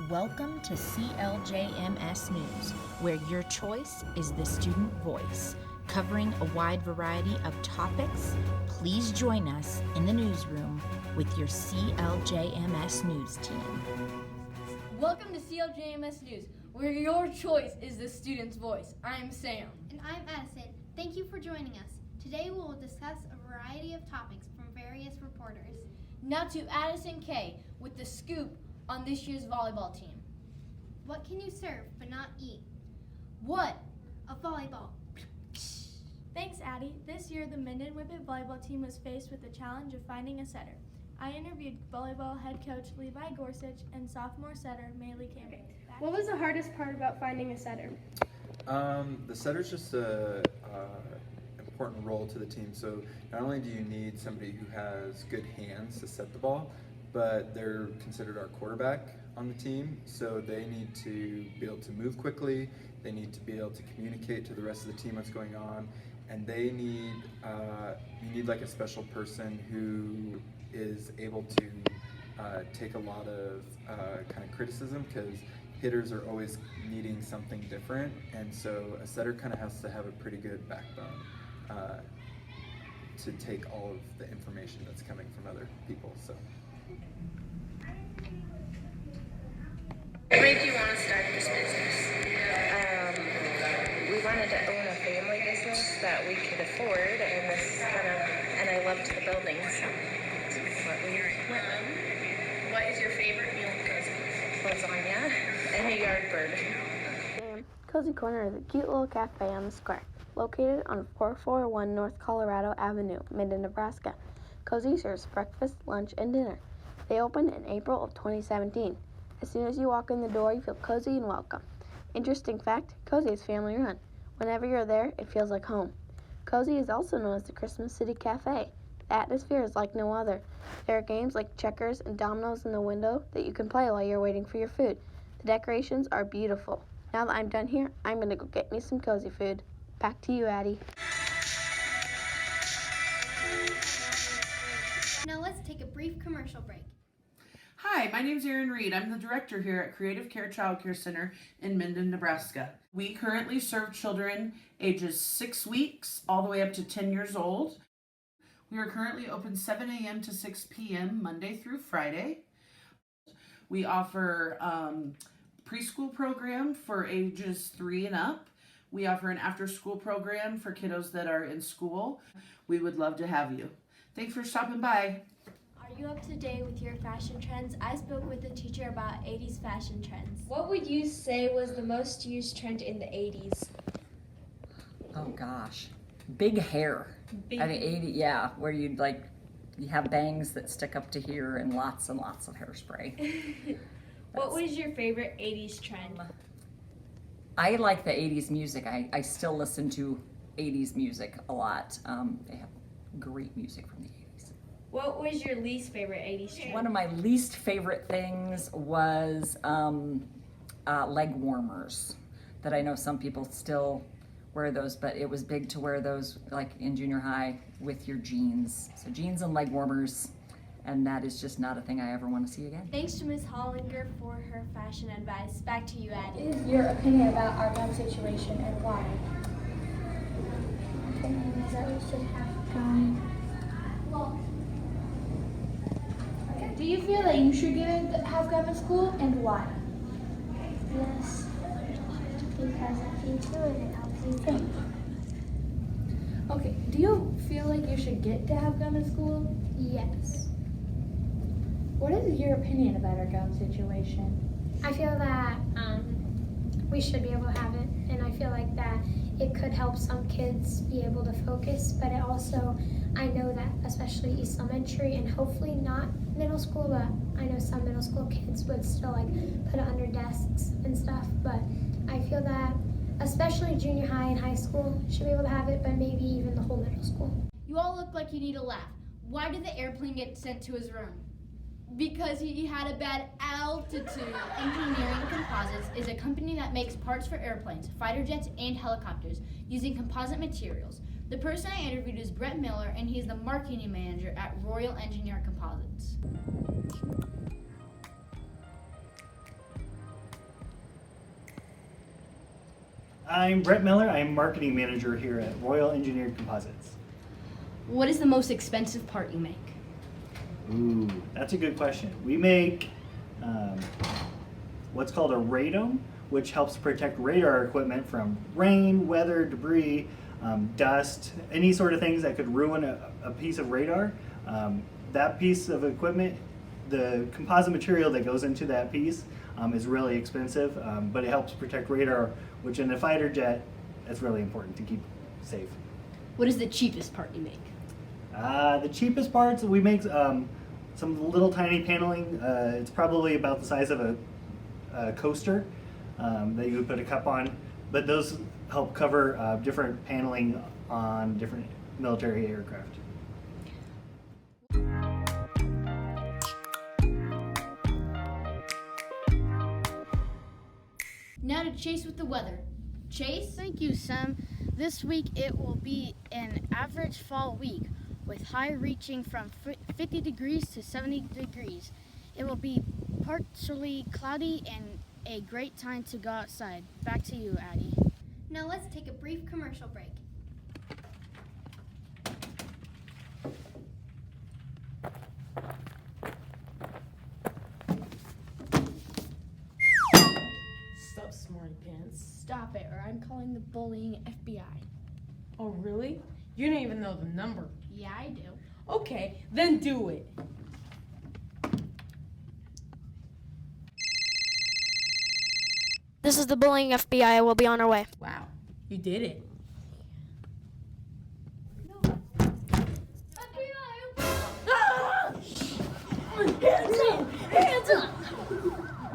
Welcome to CLJMS News, where your choice is the student voice. Covering a wide variety of topics, please join us in the newsroom with your CLJMS News team. Welcome to CLJMS News, where your choice is the student's voice. I'm Sam. And I'm Addison. Thank you for joining us. Today we will discuss a variety of topics from various reporters. Now to Addison K with the scoop on this year's volleyball team. What can you serve but not eat? What? A volleyball. Thanks, Addie. This year, the Minton Whippet volleyball team was faced with the challenge of finding a setter. I interviewed volleyball head coach Levi Gorsuch and sophomore setter Maylee Campbell. What was the hardest part about finding a setter? The setter's just a important role to the team. So not only do you need somebody who has good hands to set the ball, but they're considered our quarterback on the team. So they need to be able to move quickly. They need to be able to communicate to the rest of the team what's going on. And they need, you need like a special person who is able to take a lot of kind of criticism, because hitters are always needing something different. And so a setter kind of has to have a pretty good backbone to take all of the information that's coming from other people. So. What made you want to start this business? We wanted to own a family business that we could afford, and this kind of, and I loved the building, so that's what we went with. What is your favorite meal, Cozy? Lasagna and a yard bird. Cozy Corner is a cute little cafe on the square, located on 441 North Colorado Avenue, Minton, Nebraska. Cozy serves breakfast, lunch, and dinner. They opened in April of 2017. As soon as you walk in the door, you feel cozy and welcome. Interesting fact, Cozy is family run. Whenever you're there, it feels like home. Cozy is also known as the Christmas City Cafe. The atmosphere is like no other. There are games like checkers and dominoes in the window that you can play while you're waiting for your food. The decorations are beautiful. Now that I'm done here, I'm going to go get me some Cozy food. Back to you, Addie. Now let's take a brief commercial break. Hi, my name is Erin Reed. I'm the director here at Creative Care Child Care Center in Minton, Nebraska. We currently serve children ages 6 weeks all the way up to 10 years old. We are currently open 7 a.m. to 6 p.m. Monday through Friday. We offer preschool program for ages 3 and up. We offer an after-school program for kiddos that are in school. We would love to have you. Thanks for stopping by. Are you up to date with your fashion trends? I spoke with a teacher about 80s fashion trends. What would you say was the most used trend in the 80s? Oh gosh, big hair. I mean, 80, yeah, where you have bangs that stick up to here and lots of hairspray. What was your favorite 80s trend? I like the 80s music. I still listen to 80s music a lot. They have great music from the 80s. What was your least favorite 80s trend? One of my least favorite things was leg warmers. That I know some people still wear those, but it was big to wear those like in junior high with your jeans. So jeans and leg warmers, and that is just not a thing I ever want to see again. Thanks to Ms. Hollinger for her fashion advice. Back to you, Addie. What is your opinion about our gun situation and why? My opinion is that we should have guns. Do you feel that you should have gun in school, and why? Yes, because if you do it, it helps you think. Okay, do you feel like you should get to have gun in school? Yes. What is your opinion about our gun situation? I feel that we should be able to have it, and I feel like that it could help some kids be able to focus, but it also, I know that especially East Elementary and hopefully not middle school, but I know some middle school kids would still like put it under desks and stuff, but I feel that especially junior high and high school should be able to have it, but maybe even the whole middle school. You all look like you need a laugh. Why did the airplane get sent to his room? Because he had a bad altitude. Engineering Composites is a company that makes parts for airplanes, fighter jets, and helicopters using composite materials. The person I interviewed is Brett Miller, and he's the marketing manager at Royal Engineer Composites. I'm Brett Miller. I'm marketing manager here at Royal Engineered Composites. What is the most expensive part you make? Ooh, that's a good question. We make what's called a radome, which helps protect radar equipment from rain, weather, debris, dust, any sort of things that could ruin a piece of radar. That piece of equipment, the composite material that goes into that piece is really expensive, but it helps protect radar, which in a fighter jet, that's really important to keep safe. What is the cheapest part you make? The cheapest parts, we make some little tiny paneling. It's probably about the size of a coaster that you would put a cup on, but those help cover different paneling on different military aircraft. Now to Chase with the weather. Chase? Thank you, Sam. This week it will be an average fall week with high reaching from 50 degrees to 70 degrees. It will be partially cloudy and a great time to go outside. Back to you, Addie. Now let's take a brief commercial break. Stop, smarty pants. Stop it, or I'm calling the bullying FBI. Oh, really? You don't even know the number. Yeah, I do. Okay, then do it. This is the bullying FBI. We'll be on our way. Wow, you did it. Hands up! Hands up!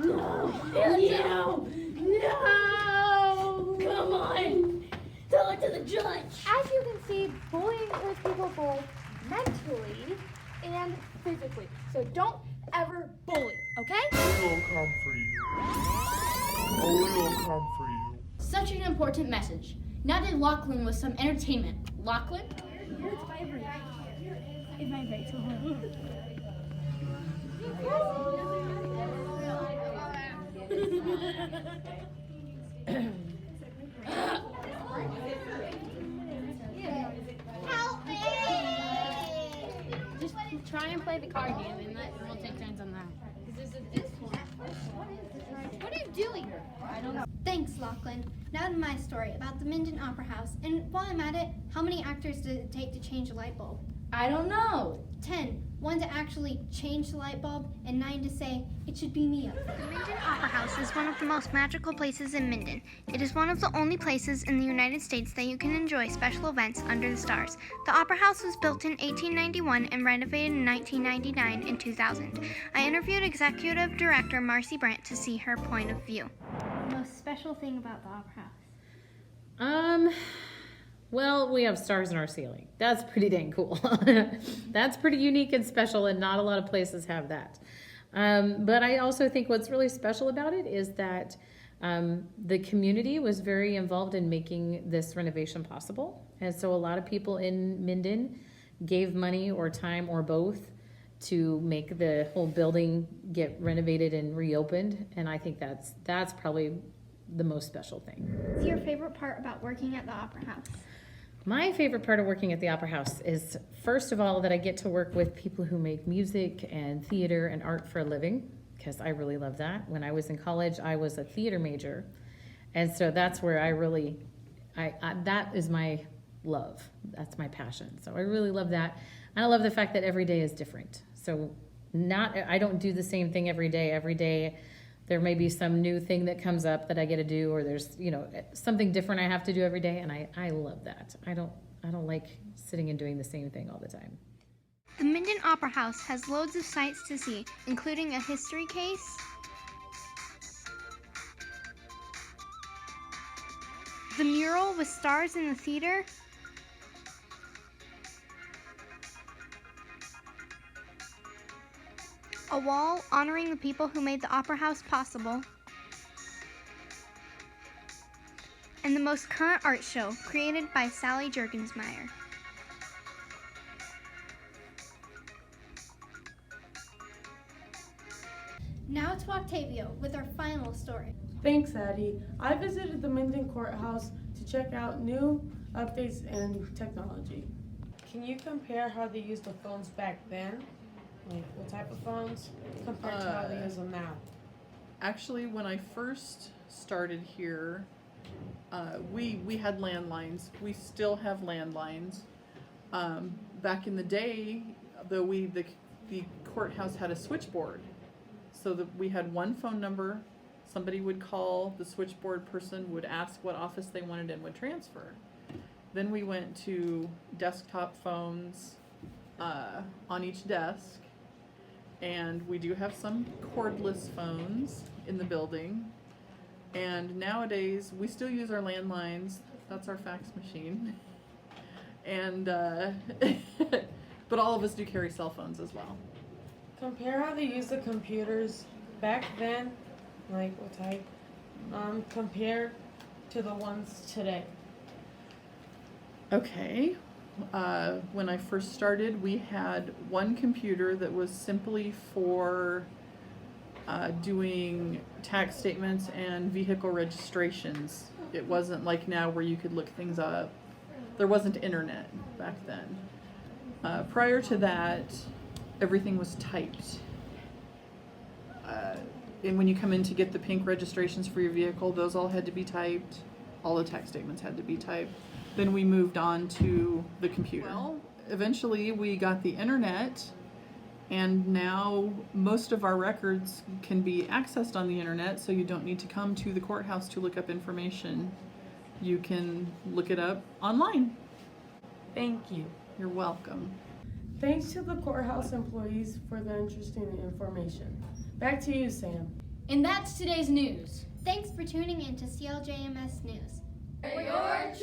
No! No! No! Come on! Tell it to the judge! As you can see, bullying hurts people both mentally and physically. So don't ever bully, okay? We'll come for you. Oh, we'll come for you. Such an important message. Now to Lachlan with some entertainment. Lachlan? It vibrates. Help me! Just try and play the card game, and we'll take turns on that. What are you doing? I don't know. Thanks, Lachlan. Now to my story about the Minton Opera House. And while I'm at it, how many actors did it take to change a light bulb? I don't know. 10. 1 to actually change the light bulb, and 9 to say, it should be me up there. The Minton Opera House is one of the most magical places in Minden. It is one of the only places in the United States that you can enjoy special events under the stars. The Opera House was built in 1891 and renovated in 1999 and 2000. I interviewed Executive Director Marcy Brandt to see her point of view. The most special thing about the Opera House? Well, we have stars in our ceiling. That's pretty dang cool. That's pretty unique and special, and not a lot of places have that. But I also think what's really special about it is that the community was very involved in making this renovation possible. And so a lot of people in Minden gave money or time or both to make the whole building get renovated and reopened. And I think that's probably the most special thing. What's your favorite part about working at the Opera House? My favorite part of working at the Opera House is, first of all, that I get to work with people who make music and theater and art for a living, because I really love that. When I was in college, I was a theater major, and so that's where I really, that is my love. That's my passion. So I really love that. And I love the fact that every day is different. So I don't do the same thing every day. Every day there may be some new thing that comes up that I get to do, or there's, something different I have to do every day, and I love that. I don't like sitting and doing the same thing all the time. The Minden Opera House has loads of sights to see, including a history case, the mural with stars in the theater, a wall honoring the people who made the Opera House possible, and the most current art show created by Sally Juergensmeyer. Now to Octavio with our final story. Thanks, Addie. I visited the Minton Courthouse to check out new updates and technology. Can you compare how they used the phones back then? Like what type of phones compared to how they use them now? Actually, when I first started here, we had landlines. We still have landlines. Back in the day, though, the courthouse had a switchboard, so that we had one phone number. Somebody would call, the switchboard person would ask what office they wanted and would transfer. Then we went to desktop phones on each desk, and we do have some cordless phones in the building. And nowadays, we still use our landlines. That's our fax machine. And but all of us do carry cell phones as well. Compare how they use the computers back then, like what type, compared to the ones today. Okay. When I first started, we had one computer that was simply for doing tax statements and vehicle registrations. It wasn't like now where you could look things up. There wasn't internet back then. Prior to that, everything was typed. And when you come in to get the pink registrations for your vehicle, those all had to be typed. All the tax statements had to be typed. Then we moved on to the computer. Well, eventually we got the internet, and now most of our records can be accessed on the internet, so you don't need to come to the courthouse to look up information. You can look it up online. Thank you. You're welcome. Thanks to the courthouse employees for the interesting information. Back to you, Sam. And that's today's news. Thanks for tuning in to CLJMS News. Your choice.